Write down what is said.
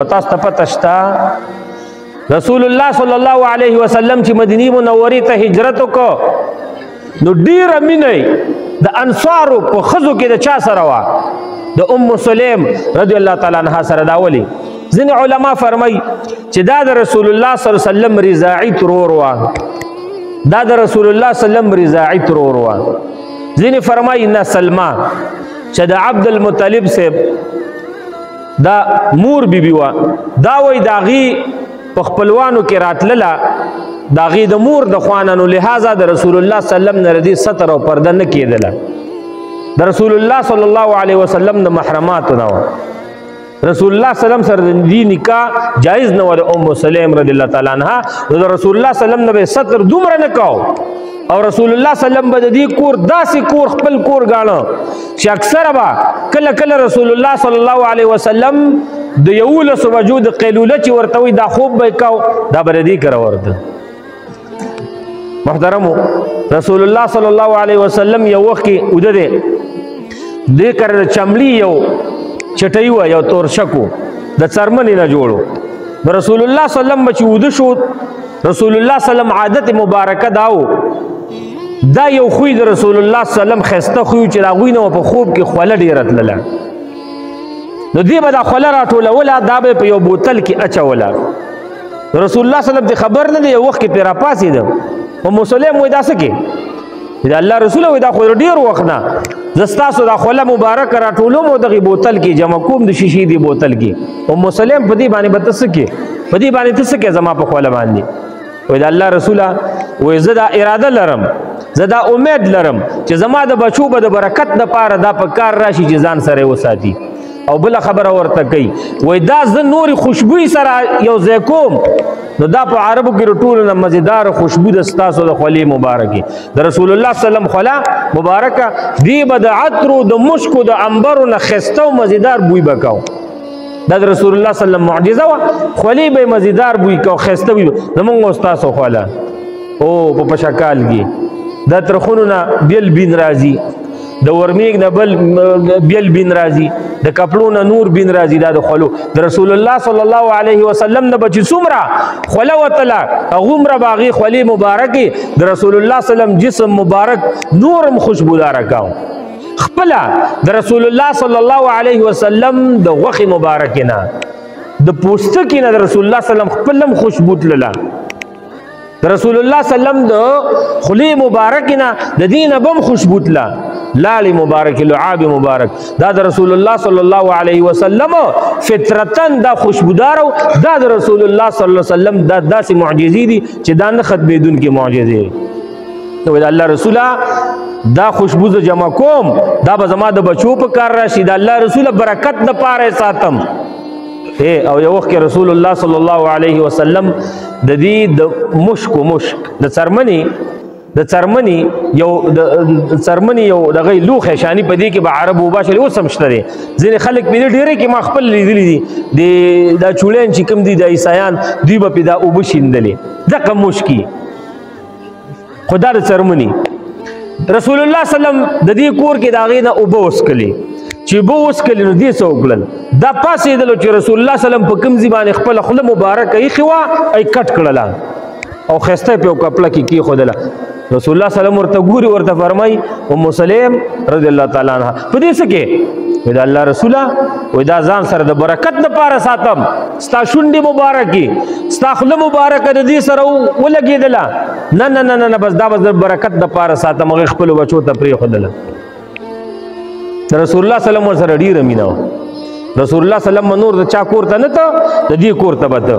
تاسو ته پته شته رسول الله صلی الله علیه وسلم چې مدینه منورې ته هجرت وکړ نو ډیره مینه د انصارو په ښځو کې د چا سره وه د ام سلیم رضی الله تعالی عنها سره دا ولي ځینې علما فرمایي چې دا د رسول الله صلی الله علیه وسلم رضاعي ترور وه دا د رسول الله صلی الله علیه وسلم رضاعي ترور وه ځینې فرمایي نه سلمہ چې د عبد المطلب صاحب دا مور بیبي وا دا وای داغي په خپلوانو کې راتلله داغي د مور د خوانانو لہذا د رسول الله صلی الله علیه وسلم نه ردی ستر او پرده نه کېدله د رسول الله صلی الله علیه وسلم د محرمات نه و رسول الله صلی الله علیه وسلم سره د نکاح جایز نه و د ام سلیم رضی الله تعالی عنها د رسول الله صلی الله علیه وسلم نه ستر دومره نه کاو او رسول الله صلی الله علیه وسلم به د دې کور داسې کور خپل کور ګاڼه چې اکثره به کله کله رسول الله صلی الله علیه وسلم د 11 بجو د قیلوله چې ورته وي دا خوب به کاو دا به دې کره ورته محترمو رسول الله صلی الله علیه وسلم یو وخت کې اوده دې کره د چملی یو چټۍ وه یو تورشکو د څرمنې نه جوړو رسول الله صلی الله علیه وسلم چې اوده شو رسول الله صلی الله علیه وسلم عادت مبارکه داو دا یو خوی د رسول الله صلی الله علیه وسلم خسته خوی چې دا غوی نه په خوب کې خوله ډیره تلله نو دې به دا خوله راټولوله دا به په یو بوتل کې اچوله رسول الله صلی الله علیه وسلم خبر نه دی یو وخت کې پرې راپاڅېده ام سلیم وایي دا څه کې د الله رسول وایي دا خو ډېر وخت نه زه ستاسو دا خوله مبارکه راټولوم او دغې بوتل کې جمع کوم د شیشې دې بوتل کې ام سلیم په دې باندې به ته څه کې په دې باندې ته څه کې زما په خوله باندې وایي د الله رسوله وایي زه دا اراده لرم زه دا امید لرم چې زما د بچو به د برکت دپاره دا په کار راشي چې ځان سره وساتي او بله خبره ورته کوي وایي دا زه نورې خوشبویي سره یو ځای کوم نو دا په عربو کې ټولو نه مزیدار خوشبو د ستاسو د خولې مبارکې د رسول الله صلی الله علیه وسلم خوله مبارکه دې به د عطرو د مشکو د عنبرو نه ښایسته او مزیدار بوی به کوو دا د رسول الله صلی الله علیه وسلم معجزه وه خولې به یې مزیدار بوی کوو ښایسته بوی زمونږ او ستاسو خوله او په پشکال کې د ترخونو نه بیل بین راځي د ورمیږ نه بل بیل بین راځي د کپړو نه نور بین راځي دا د خولو د رسول الله صلی الله علیه وسلم نه به چې څومره خوله وتله هغومره به هغې خولې مبارکې د رسول الله صلی الله علیه وسلم جسم مبارک نورم خوشبوداره کاو خپله د رسول الله صلی الله علیه وسلم د غوښې مبارکې نه د پوستکي نه د رسول الله صلی الله علیه وسلم خپل هم خوشبو تلله د رسول الله صلی الله علیه وسلم د خولې مبارکې نه د دې نه به هم خوشبو تله لاړې مبارک لعاب مبارک دا د رسول الله صلی الله علیه وسلم فطرتاً دا خوشبودار او دا د رسول الله صلی الله علیه وسلم دا داسې معجزې دي چې دا نه ختمېدونکې معجزې نو د الله رسوله دا خوشبو زه جمع کوم دا به زما د بچو په کار راشي د الله رسوله برکت دپاره یې ساتم او یو وخت کې رسول الله صلی الله علیه وسلم د دې د مشک د څرمنې یو دغه لوښی شاني په دې کې به عرب وباشلې اوس هم شته دی ځینې خلک په دې ډېرې کې ما خپل لیدلي دي دا چوړیان چې کوم دي د عیسایان دوی به پې دا اوبه شیندلې دغه مشکي خو دا د څرمنې رسول الله صلی الله علیه وسلم د دې کور کې د هغې نه اوبه وڅکلې چې اوبه وڅکلې نو دې څه وکړل دا پاڅېدلو چې رسول الله صلی الله علیه وسلم په کوم ځای باندې خپله خوله مبارکه ایښې وه ای کټ کړله او ښایسته یې په یو کپړه کې کېښودله رسول الله صلی الله علیه وسلم ورته ګوري ورته فرمایي ام سلیم رضی الله تعالی عنها په دې څه کې وایي د الله رسوله وایي دا ځان سره د برکت دپاره ساتم ستا شونډې مبارکې ستا خوله مبارکه د دې سره ولګېدله نه نه نه نه بس دا به د برکت دپاره ساتم هغې خپلو بچو ته پرېښودله د رسول الله صلی الله علیه وسلم سره ډېره مینه وه رسول الله صلی الله علیه وسلم نور د چا کور ته نه ته د دې کور ته به ته